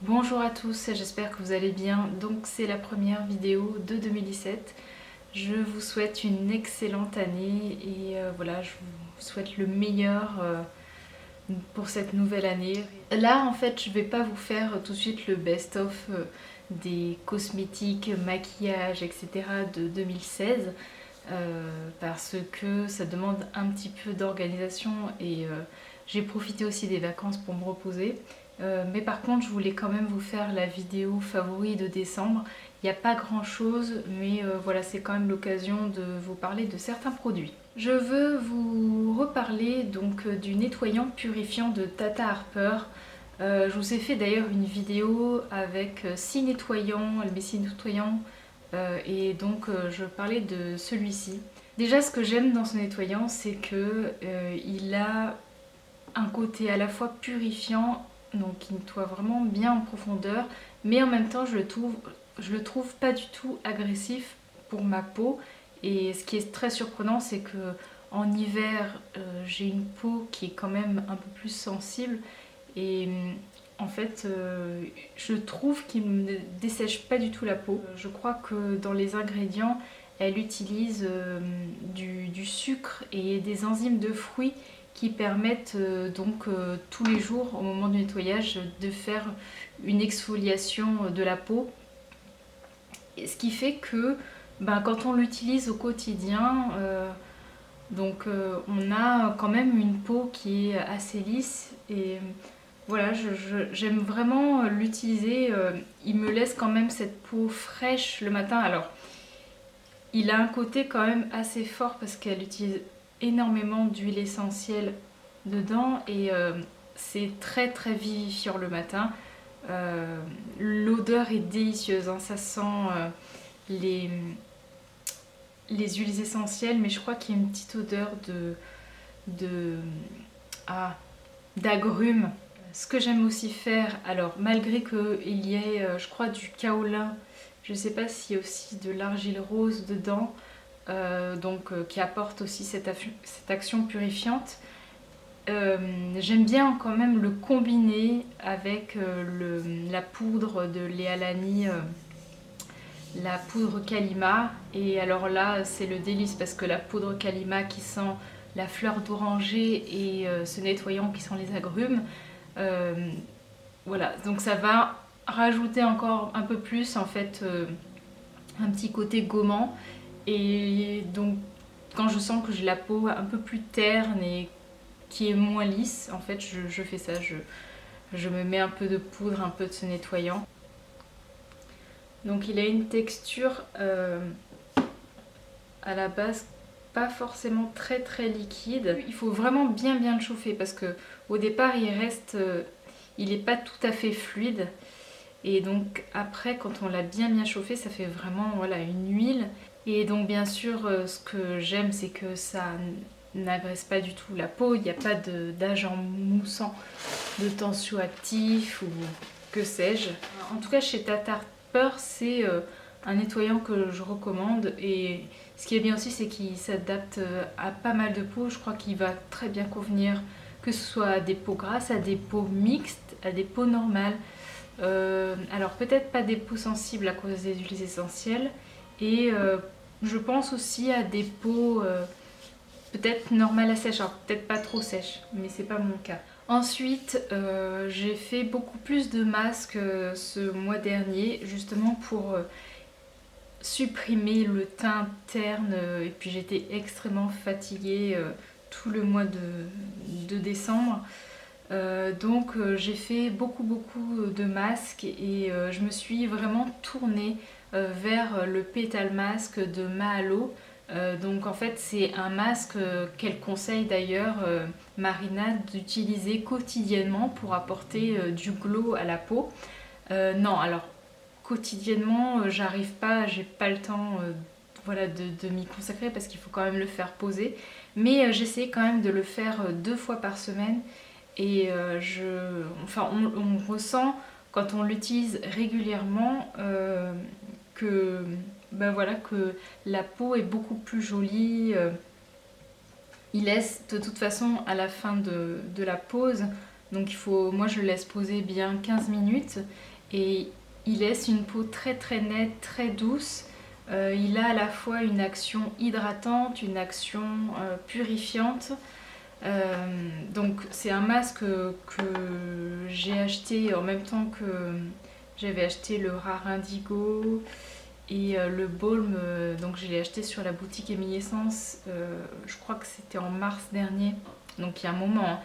Bonjour à tous, j'espère que vous allez bien. Donc c'est la première vidéo de 2017. Je vous souhaite une excellente année et voilà, je vous souhaite le meilleur pour cette nouvelle année. Là en fait, je vais pas vous faire tout de suite le best-of des cosmétiques, maquillage, etc. de 2016 parce que ça demande un petit peu d'organisation et j'ai profité aussi des vacances pour me reposer. Mais par contre, je voulais quand même vous faire la vidéo favori de décembre. Il n'y a pas grand chose, mais voilà, c'est quand même l'occasion de vous parler de certains produits. Je veux vous reparler donc du nettoyant purifiant de Tata Harper. Je vous ai fait d'ailleurs une vidéo avec 6 nettoyants, les 6 nettoyants, et donc je parlais de celui-ci. Déjà, ce que j'aime dans ce nettoyant, c'est que il a un côté à la fois purifiant, donc qui nettoie vraiment bien en profondeur, mais en même temps je le trouve pas du tout agressif pour ma peau. Et ce qui est très surprenant, c'est que en hiver, j'ai une peau qui est quand même un peu plus sensible et en fait, je trouve qu'il ne dessèche pas du tout la peau. Je crois que dans les ingrédients, elle utilise du sucre et des enzymes de fruits qui permettent donc tous les jours au moment du nettoyage de faire une exfoliation de la peau. Et ce qui fait que quand on l'utilise au quotidien, on a quand même une peau qui est assez lisse et voilà, j'aime vraiment l'utiliser. Il me laisse quand même cette peau fraîche le matin. Alors, il a un côté quand même assez fort parce qu'elle utilise énormément d'huile essentielle dedans et c'est très très vivifiant le matin. L'odeur est délicieuse, hein, ça sent les, les huiles essentielles, mais je crois qu'il y a une petite odeur de ah, d'agrumes. Ce que j'aime aussi faire, alors malgré qu'il y ait, je crois, du kaolin, je ne sais pas s'il y a aussi de l'argile rose dedans, qui apporte aussi cette action purifiante. J'aime bien quand même le combiner avec la poudre de Léa Lani, la poudre Kalima. Et alors là, c'est le délice parce que la poudre Kalima qui sent la fleur d'oranger et ce nettoyant qui sent les agrumes, euh, voilà, donc ça va rajouter encore un peu plus en fait un petit côté gommant. Et donc quand je sens que j'ai la peau un peu plus terne et qui est moins lisse, en fait je fais ça, je me mets un peu de poudre, un peu de ce nettoyant. Donc il a une texture à la base pas forcément très très liquide. Il faut vraiment bien bien le chauffer parce que au départ il n'est pas tout à fait fluide. Et donc après, quand on l'a bien bien chauffé, ça fait vraiment voilà, une huile. Et donc bien sûr, ce que j'aime, c'est que ça n'agresse pas du tout la peau. Il n'y a pas d'agent moussant, de tensioactif ou que sais-je. En tout cas, chez Tata Harper, c'est un nettoyant que je recommande. Et ce qui est bien aussi, c'est qu'il s'adapte à pas mal de peaux. Je crois qu'il va très bien convenir que ce soit à des peaux grasses, à des peaux mixtes, à des peaux normales. Alors peut-être pas des peaux sensibles à cause des huiles essentielles et je pense aussi à des peaux peut-être normales à sèche, alors peut-être pas trop sèches, mais c'est pas mon cas. Ensuite, j'ai fait beaucoup plus de masques ce mois dernier, justement pour supprimer le teint terne, et puis j'étais extrêmement fatiguée tout le mois de décembre. J'ai fait beaucoup de masques et je me suis vraiment tournée vers le Petal Mask de Mahalo. Donc en fait c'est un masque qu'elle conseille d'ailleurs Marina d'utiliser quotidiennement pour apporter du glow à la peau. Non alors quotidiennement j'arrive pas, j'ai pas le temps voilà, de m'y consacrer parce qu'il faut quand même le faire poser. Mais j'essaie quand même de le faire 2 fois par semaine et on ressent quand on l'utilise régulièrement que, voilà, que la peau est beaucoup plus jolie. Il laisse de toute façon à la fin de la pause, donc moi je le laisse poser bien 15 minutes et il laisse une peau très très nette, très douce. Il a à la fois une action hydratante, une action purifiante. Donc c'est un masque que j'ai acheté en même temps que j'avais acheté le Rare Indigo et le Balm. Donc je l'ai acheté sur la boutique Eminescence, je crois que c'était en mars dernier, donc il y a un moment, hein.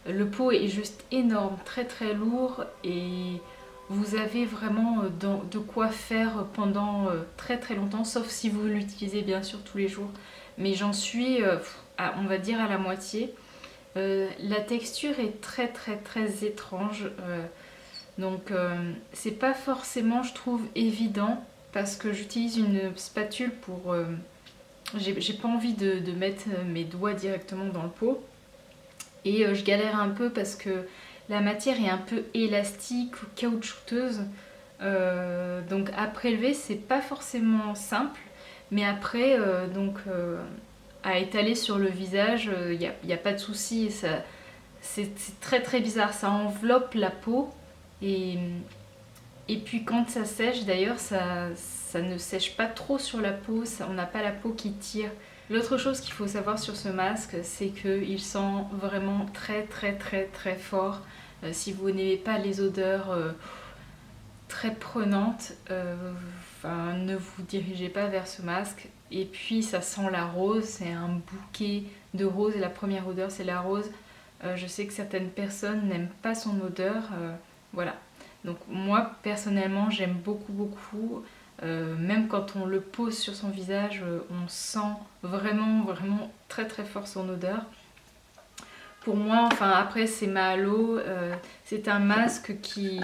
Le pot est juste énorme, très très lourd, et vous avez vraiment de quoi faire pendant très très longtemps, sauf si vous l'utilisez bien sûr tous les jours. Mais j'en suis, on va dire, à la moitié. La texture est très très très étrange, donc c'est pas forcément, je trouve, évident, parce que j'utilise une spatule pour... j'ai pas envie de mettre mes doigts directement dans le pot, et je galère un peu parce que la matière est un peu élastique ou caoutchouteuse. Donc à prélever, c'est pas forcément simple, mais après, à étaler sur le visage, y a pas de souci. C'est très très bizarre, ça enveloppe la peau, et, et puis quand ça sèche, d'ailleurs, ça ne sèche pas trop sur la peau, on n'a pas la peau qui tire. L'autre chose qu'il faut savoir sur ce masque, c'est qu'il sent vraiment très très très très fort. Si vous n'aimez pas les odeurs très prenantes, ne vous dirigez pas vers ce masque. Et puis ça sent la rose, c'est un bouquet de roses, et la première odeur c'est la rose. Je sais que certaines personnes n'aiment pas son odeur, voilà. Donc moi personnellement j'aime beaucoup beaucoup. Même quand on le pose sur son visage, on sent vraiment vraiment très très fort son odeur. Pour moi, enfin après c'est Mahalo, c'est un masque qui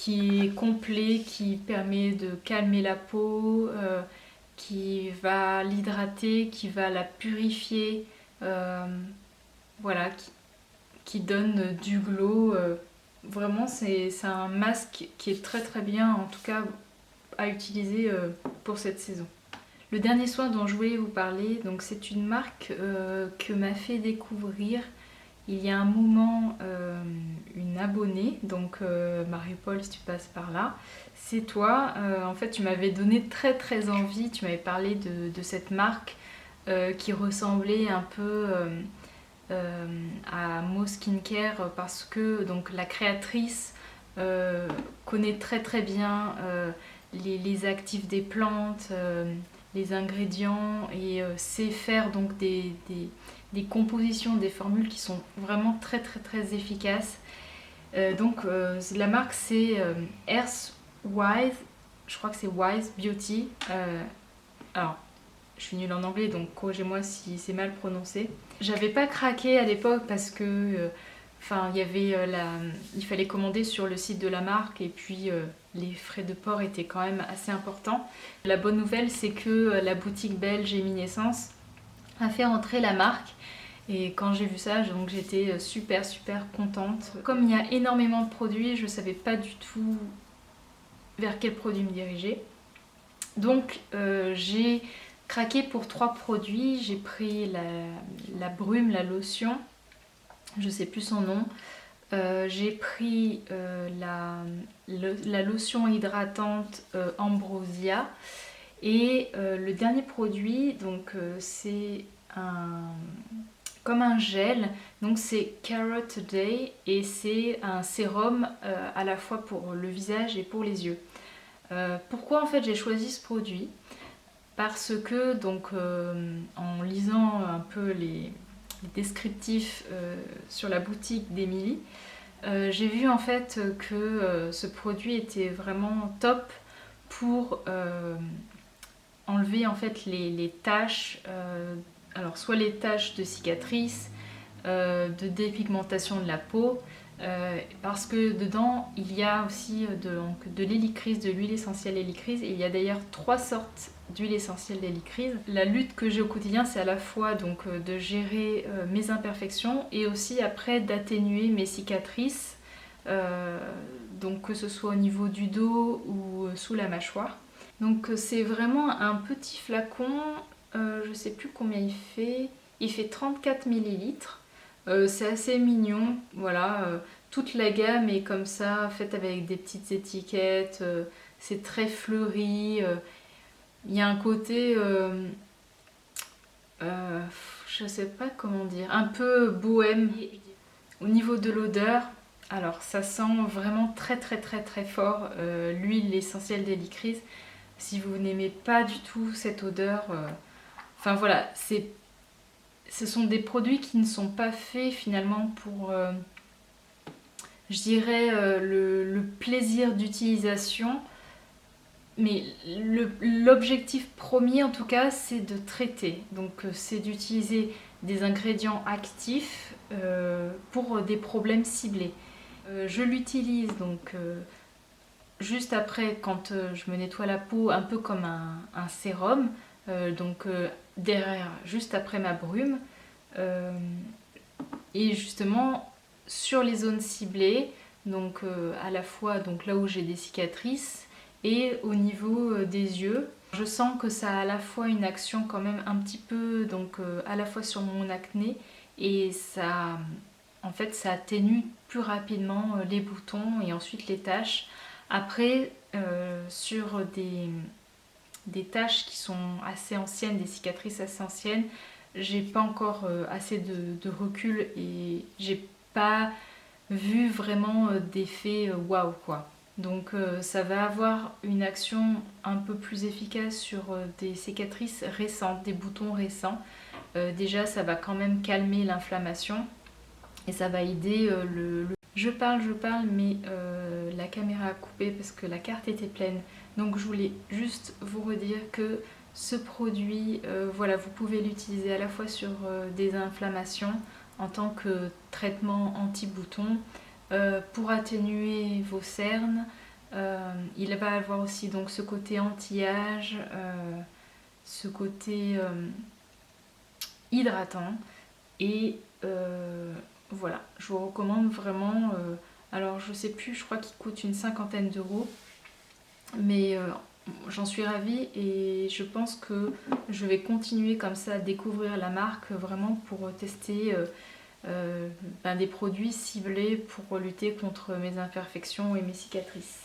est complet, qui permet de calmer la peau, qui va l'hydrater, qui va la purifier, voilà, qui donne du glow. Vraiment c'est un masque qui est très très bien, en tout cas à utiliser pour cette saison. Le dernier soin dont je voulais vous parler, donc c'est une marque que m'a fait découvrir il y a un moment une abonnée, donc Marie-Paul, si tu passes par là, c'est toi. En fait, tu m'avais donné très très envie, tu m'avais parlé de cette marque qui ressemblait un peu à Mo Skincare, parce que donc, la créatrice connaît très très bien les actifs des plantes, les ingrédients, et sait faire donc des compositions, des formules qui sont vraiment très très très efficaces. La marque c'est Earthwise, je crois que c'est Wise Beauty. Alors, je suis nulle en anglais, donc corrigez-moi si c'est mal prononcé. J'avais pas craqué à l'époque parce que il fallait commander sur le site de la marque, et puis les frais de port étaient quand même assez importants. La bonne nouvelle, c'est que la boutique belge Eminescence a fait entrer la marque, et quand j'ai vu ça, donc j'étais super super contente. Comme il y a énormément de produits, je savais pas du tout vers quel produit me diriger. Donc j'ai craqué pour 3 produits. J'ai pris la brume, la lotion, je sais plus son nom. J'ai pris la lotion hydratante Ambrosia, et le dernier produit, donc c'est comme un gel, donc c'est Carrot Day, et c'est un sérum à la fois pour le visage et pour les yeux. Pourquoi en fait j'ai choisi ce produit? Parce que donc en lisant un peu les descriptifs sur la boutique d'Emily, j'ai vu en fait que ce produit était vraiment top pour enlever en fait les taches, alors soit les taches de cicatrices, de dépigmentation de la peau, parce que dedans il y a aussi de l'hélicryse, de l'huile essentielle hélicryse, et il y a d'ailleurs 3 sortes d'huile essentielle d'hélicryse. La lutte que j'ai au quotidien, c'est à la fois donc de gérer mes imperfections, et aussi après d'atténuer mes cicatrices, donc que ce soit au niveau du dos ou sous la mâchoire. Donc c'est vraiment un petit flacon, je sais plus combien il fait 34 ml. C'est assez mignon, voilà, toute la gamme est comme ça, faite avec des petites étiquettes, c'est très fleuri, il y a un côté, je sais pas comment dire, un peu bohème. Au niveau de l'odeur, alors ça sent vraiment très très très très fort l'huile essentielle d'hélicryse. Si vous n'aimez pas du tout cette odeur, enfin voilà, ce sont des produits qui ne sont pas faits finalement pour, je dirais, le plaisir d'utilisation. Mais l'objectif premier en tout cas, c'est de traiter. Donc c'est d'utiliser des ingrédients actifs pour des problèmes ciblés. Je l'utilise donc juste après quand je me nettoie la peau, un peu comme un sérum. Donc derrière, juste après ma brume. Et justement sur les zones ciblées, donc à la fois donc là où j'ai des cicatrices et au niveau des yeux. Je sens que ça a à la fois une action quand même un petit peu, donc à la fois sur mon acné, et ça, en fait, ça atténue plus rapidement les boutons et ensuite les taches. Après, sur des taches qui sont assez anciennes, des cicatrices assez anciennes, j'ai pas encore assez de recul et j'ai pas vu vraiment d'effet waouh quoi. Donc ça va avoir une action un peu plus efficace sur des cicatrices récentes, des boutons récents. Déjà ça va quand même calmer l'inflammation et ça va aider Je parle, mais la caméra a coupé parce que la carte était pleine. Donc je voulais juste vous redire que ce produit, voilà, vous pouvez l'utiliser à la fois sur des inflammations en tant que traitement anti-bouton, pour atténuer vos cernes. Il va avoir aussi donc ce côté anti-âge, ce côté hydratant et voilà, je vous recommande vraiment. Alors je sais plus, je crois qu'il coûte une cinquantaine d'euros, mais j'en suis ravie et je pense que je vais continuer comme ça à découvrir la marque vraiment pour tester des produits ciblés pour lutter contre mes imperfections et mes cicatrices.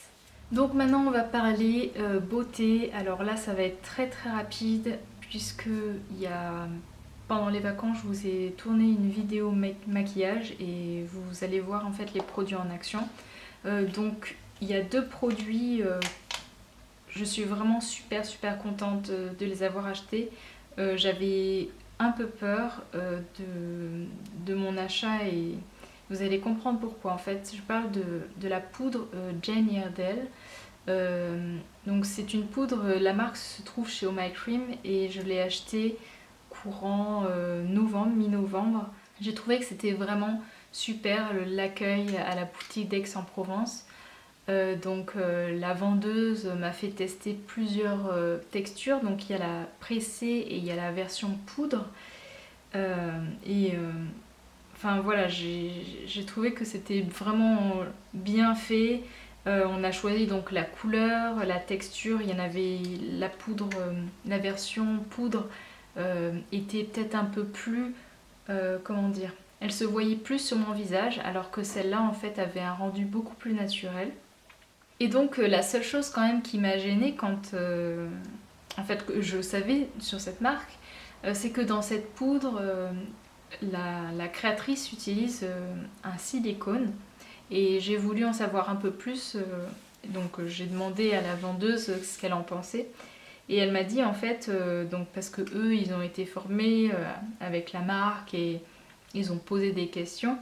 Donc maintenant on va parler beauté. Alors là ça va être très très rapide puisque pendant les vacances je vous ai tourné une vidéo maquillage et vous allez voir en fait les produits en action. Donc il y a deux produits, je suis vraiment super super contente de les avoir achetés. J'avais un peu peur de mon achat et vous allez comprendre pourquoi. En fait, je parle de la poudre Jane Iredale. Donc c'est une poudre, la marque se trouve chez Oh My Cream et je l'ai achetée courant novembre, mi-novembre. J'ai trouvé que c'était vraiment super l'accueil à la boutique d'Aix-en-Provence. La vendeuse m'a fait tester plusieurs textures. Donc il y a la pressée et il y a la version poudre. Enfin voilà, j'ai trouvé que c'était vraiment bien fait. On a choisi donc la couleur, la texture. Il y en avait la poudre, la version poudre était peut-être un peu plus, comment dire, elle se voyait plus sur mon visage, alors que celle-là en fait avait un rendu beaucoup plus naturel. Et donc la seule chose quand même qui m'a gênée quand en fait que je savais sur cette marque, c'est que dans cette poudre, la créatrice utilise un silicone et j'ai voulu en savoir un peu plus. Donc j'ai demandé à la vendeuse ce qu'elle en pensait et elle m'a dit en fait, donc parce que eux ils ont été formés avec la marque et ils ont posé des questions.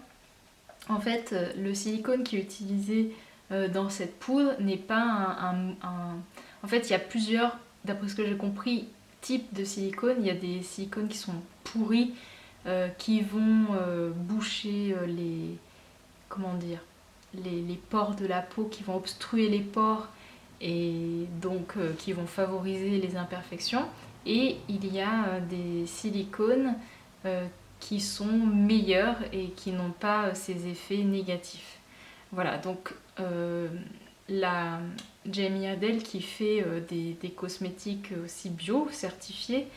En fait, le silicone qui est utilisé dans cette poudre n'est pas En fait, il y a plusieurs, d'après ce que j'ai compris, types de silicone. Il y a des silicones qui sont pourris, qui vont boucher comment dire, les pores de la peau, qui vont obstruer les pores et donc qui vont favoriser les imperfections. Et il y a des silicones qui sont meilleurs et qui n'ont pas ces effets négatifs. Voilà, donc la Jamie Adele qui fait des cosmétiques aussi bio, certifiés,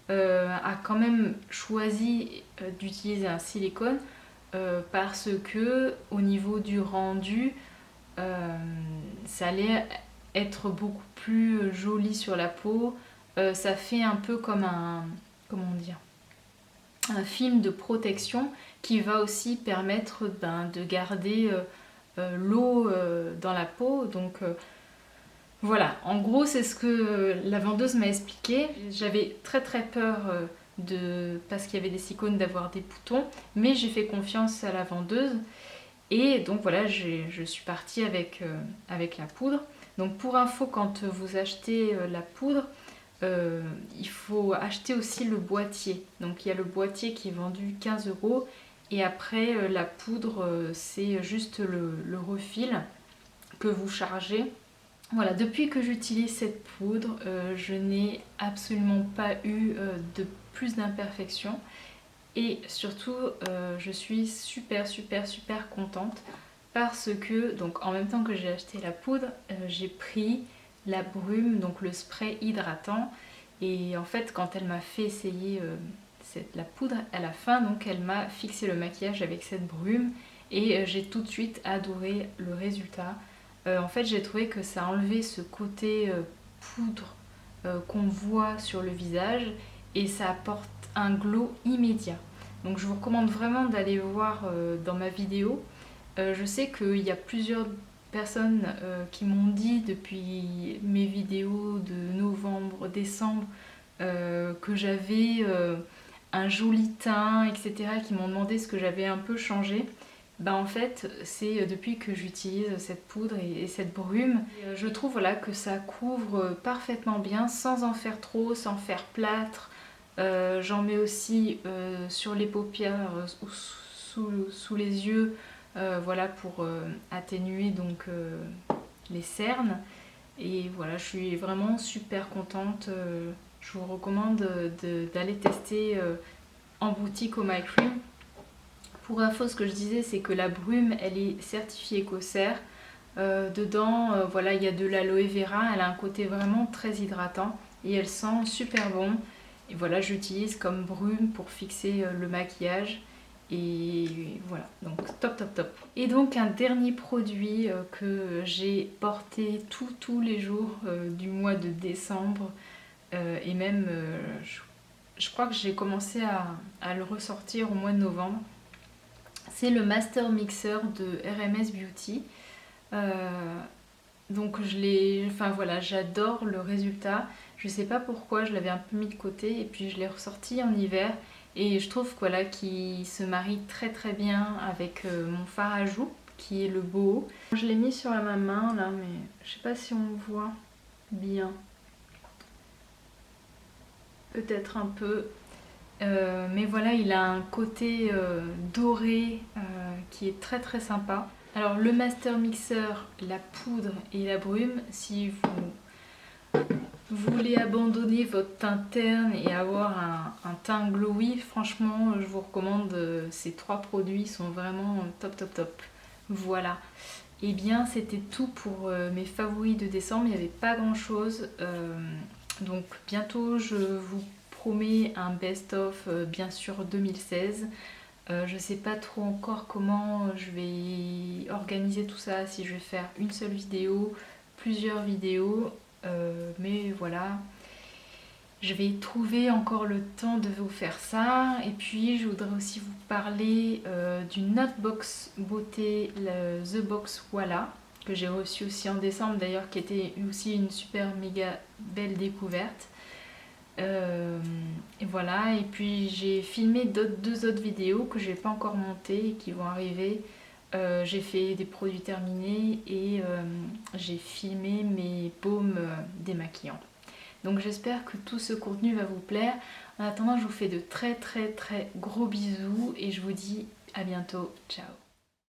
a quand même choisi d'utiliser un silicone parce que au niveau du rendu, ça allait être beaucoup plus joli sur la peau. Ça fait un peu comme comment dire, un film de protection qui va aussi permettre de garder l'eau dans la peau. Donc voilà, en gros c'est ce que la vendeuse m'a expliqué. J'avais très peur parce qu'il y avait des silicones d'avoir des boutons, mais j'ai fait confiance à la vendeuse et donc voilà, je suis partie avec la poudre. Donc pour info, quand vous achetez la poudre, il faut acheter aussi le boîtier. Donc il y a le boîtier qui est vendu 15 € et après la poudre c'est juste le refil que vous chargez. Voilà, depuis que j'utilise cette poudre, je n'ai absolument pas eu de plus d'imperfections et surtout je suis super contente parce que donc en même temps que j'ai acheté la poudre, j'ai pris la brume, donc le spray hydratant, et en fait quand elle m'a fait essayer la poudre à la fin, donc elle m'a fixé le maquillage avec cette brume et j'ai tout de suite adoré le résultat. En fait j'ai trouvé que ça enlevait ce côté poudre qu'on voit sur le visage et ça apporte un glow immédiat. Donc je vous recommande vraiment d'aller voir dans ma vidéo. Je sais qu'il y a plusieurs personnes qui m'ont dit depuis mes vidéos de novembre, décembre, que j'avais un joli teint, etc., qui m'ont demandé ce que j'avais un peu changé. Ben en fait, c'est depuis que j'utilise cette poudre et cette brume. Et je trouve voilà, que ça couvre parfaitement bien, sans en faire trop, sans faire plâtre. J'en mets aussi sur les paupières ou sous les yeux, voilà, pour atténuer donc les cernes. Et voilà, je suis vraiment super contente. Je vous recommande d'aller tester en boutique au My Cream. Pour info, ce que je disais, c'est que la brume, elle est certifiée écossaire. Dedans, voilà, il y a de l'aloe vera. Elle a un côté vraiment très hydratant et elle sent super bon. Et voilà, j'utilise comme brume pour fixer le maquillage. Et voilà, donc top. Et donc un dernier produit que j'ai porté tous les jours du mois de décembre. Et même, je crois que j'ai commencé à le ressortir au mois de novembre. C'est le Master Mixer de RMS Beauty. Donc enfin voilà, j'adore le résultat. Je sais pas pourquoi, je l'avais un peu mis de côté et puis je l'ai ressorti en hiver. Et je trouve voilà, qu'il se marie très bien avec mon fard à joues qui est le Boho. Je l'ai mis sur ma main là, mais je sais pas si on voit bien. Peut-être un peu. Mais voilà, il a un côté doré qui est très sympa. Alors le Master Mixer, la poudre et la brume, si vous voulez abandonner votre teint terne et avoir un teint glowy, franchement je vous recommande ces trois produits, sont vraiment top. Voilà. Et bien c'était tout pour mes favoris de décembre, il n'y avait pas grand chose. Donc bientôt je vous promets un best-of bien sûr 2016. Je sais pas trop encore comment je vais organiser tout ça, si je vais faire une seule vidéo, plusieurs vidéos, mais voilà, je vais trouver encore le temps de vous faire ça. Et puis je voudrais aussi vous parler d'une autre box beauté, The Box Voilà, que j'ai reçue aussi en décembre d'ailleurs, qui était aussi une super méga belle découverte. Et voilà, et puis j'ai filmé deux autres vidéos que j'ai pas encore montées et qui vont arriver. J'ai fait des produits terminés et j'ai filmé mes baumes démaquillants. Donc j'espère que tout ce contenu va vous plaire. En attendant, je vous fais de très gros bisous et je vous dis à bientôt. Ciao.